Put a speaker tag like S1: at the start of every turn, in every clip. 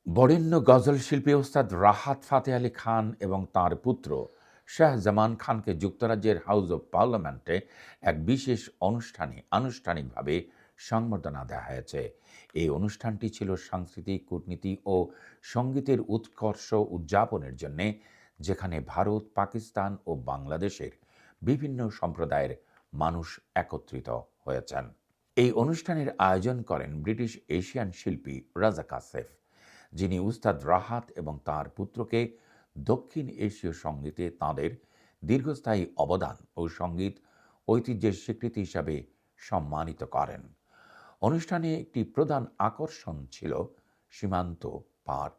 S1: বরেণ্য গজল শিল্পী ওস্তাদ রাহাত ফাতে আলী খান এবং তাঁর পুত্র শাহ জামান খানকে যুক্তরাজ্যের হাউস অব পার্লামেন্টে এক বিশেষ অনুষ্ঠানে আনুষ্ঠানিকভাবে সংবর্ধনা দেওয়া হয়েছে। এই অনুষ্ঠানটি ছিল সাংস্কৃতিক, কূটনীতি ও সঙ্গীতের উৎকর্ষ উদযাপনের জন্যে, যেখানে ভারত, পাকিস্তান ও বাংলাদেশের বিভিন্ন সম্প্রদায়ের মানুষ একত্রিত হয়েছেন। এই অনুষ্ঠানের আয়োজন করেন ব্রিটিশ এশিয়ান শিল্পী রাজা কাসেফ, যিনি উস্তাদ রাহাত এবং তাঁর পুত্রকে দক্ষিণ এশীয় সঙ্গীতে তাঁদের দীর্ঘস্থায়ী অবদান ও সঙ্গীত ঐতিহ্যের স্বীকৃতি হিসাবে সম্মানিত করেন। অনুষ্ঠানে একটি প্রধান আকর্ষণ ছিল সীমান্ত পার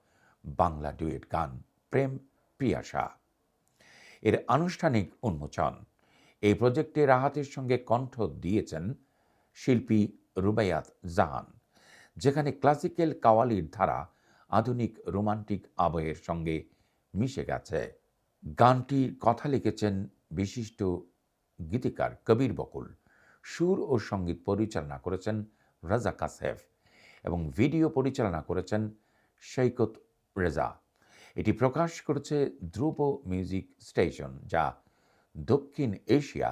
S1: বাংলা ডুয়েট গান প্রেম পিয়াসা এর আনুষ্ঠানিক উন্মোচন। এই প্রজেক্টে রাহাতের সঙ্গে কণ্ঠ দিয়েছেন শিল্পী রুবাইয়াত জাহান, যেখানে ক্লাসিক্যাল কাওয়ালির ধারা আধুনিক রোমান্টিক আবহের সঙ্গে মিশে গেছে। গানটির কথা লিখেছেন বিশিষ্ট গীতিকার কবির বকুল, সুর ও সঙ্গীত পরিচালনা করেছেন রাজা কাসেফ এবং ভিডিও পরিচালনা করেছেন শৈকত রেজা। এটি প্রকাশ করেছে ধ্রুব মিউজিক স্টেশন, যা দক্ষিণ এশিয়া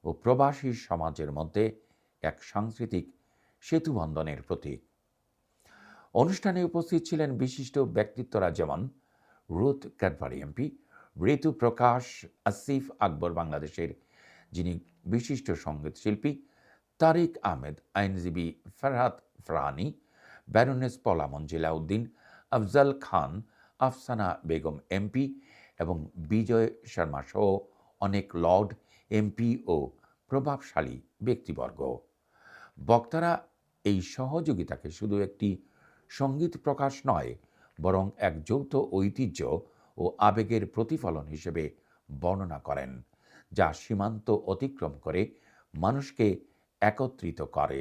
S1: ও প্রবাসী সমাজের মধ্যে এক সাংস্কৃতিক সেতুবন্ধনের প্রতীক। অনুষ্ঠানে উপস্থিত ছিলেন বিশিষ্ট ব্যক্তিত্বরা যেমন রুথ ক্যাডভারি এমপি, ঋতু প্রকাশ, আসিফ আকবর বাংলাদেশের যিনি বিশিষ্ট সঙ্গীত শিল্পী, তারিক আহমেদ আইনজীবী, ফরহাদ ফরহানি, ব্যারোনেস পলা মঞ্জিলা উদ্দিন, আফজাল খান, আফসানা বেগম এমপি এবং বিজয় শর্মা সহ অনেক লর্ড, এমপি ও প্রভাবশালী ব্যক্তিবর্গ। বক্তারা এই সহযোগিতাকে শুধু একটি সঙ্গীত প্রকাশ নয়, বরং এক যৌথ ঐতিহ্য ও আবেগের প্রতিফলন হিসেবে বর্ণনা করেন, যা সীমান্ত অতিক্রম করে মানুষকে একত্রিত করে।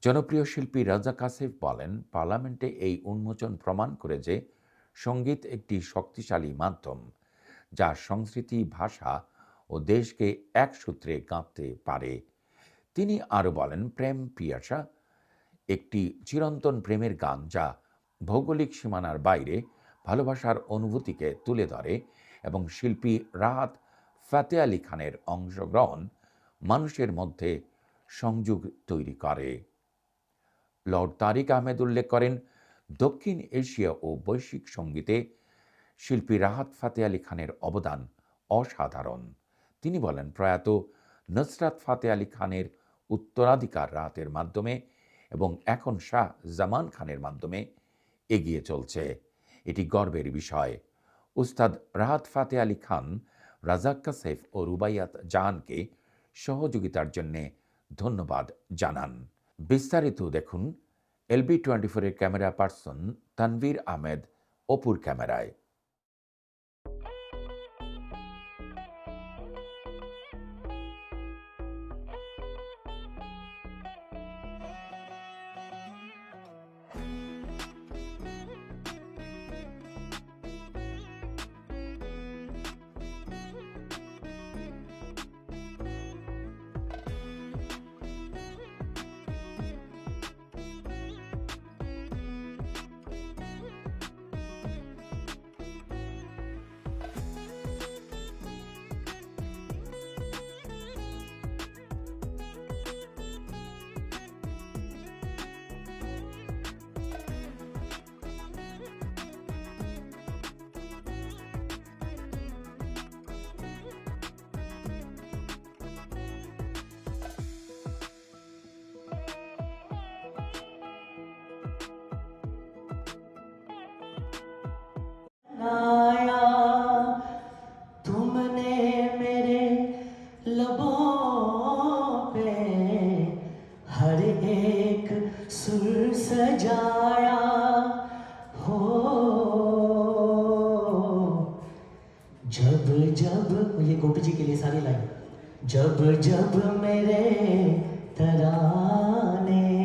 S1: জনপ্রিয় শিল্পী রাজা কাসেফ বলেন, পার্লামেন্টে এই উন্মোচন প্রমাণ করে যে সঙ্গীত একটি শক্তিশালী মাধ্যম, যা সংস্কৃতি, ভাষা ও দেশকে এক সূত্রে গাঁথতে পারে। তিনি আরও বলেন, প্রেম পিয়াসা একটি চিরন্তন প্রেমের গান, যা ভৌগোলিক সীমানার বাইরে ভালোবাসার অনুভূতিকে তুলে ধরে এবং শিল্পী রাহাত ফাতে আলী খানের অংশগ্রহণ মানুষের মধ্যে সংযোগ তৈরি করে। লর্ড তারিক আহমেদ উল্লেখ করেন, দক্ষিণ এশিয়া ও বৈশ্বিক সঙ্গীতে শিল্পী রাহাত ফাতে আলী খানের অবদান অসাধারণ। তিনি বলেন, প্রয়াত নুসরাত ফাতে আলী খানের উত্তরাধিকার রাহাতের মাধ্যমে এবং এখন শাহ জামান খানের মাধ্যমে এগিয়ে চলছে। এটি গর্বের বিষয়। উস্তাদ রাহাত ফাতে আলী খান রাজাক কাসেফ ও রুবাইয়াত জাহানকে সহযোগিতার জন্যে ধন্যবাদ জানান। বিস্তারিত দেখুন LB24 এর ক্যামেরা পার্সন তানভীর আহমেদ অপুর ক্যামেরায়।
S2: लाया तुमने मेरे लबों पे हर एक सुर सजाया हो। जब जब ये गोपी जी के लिए सारी लाइन, जब जब मेरे तराने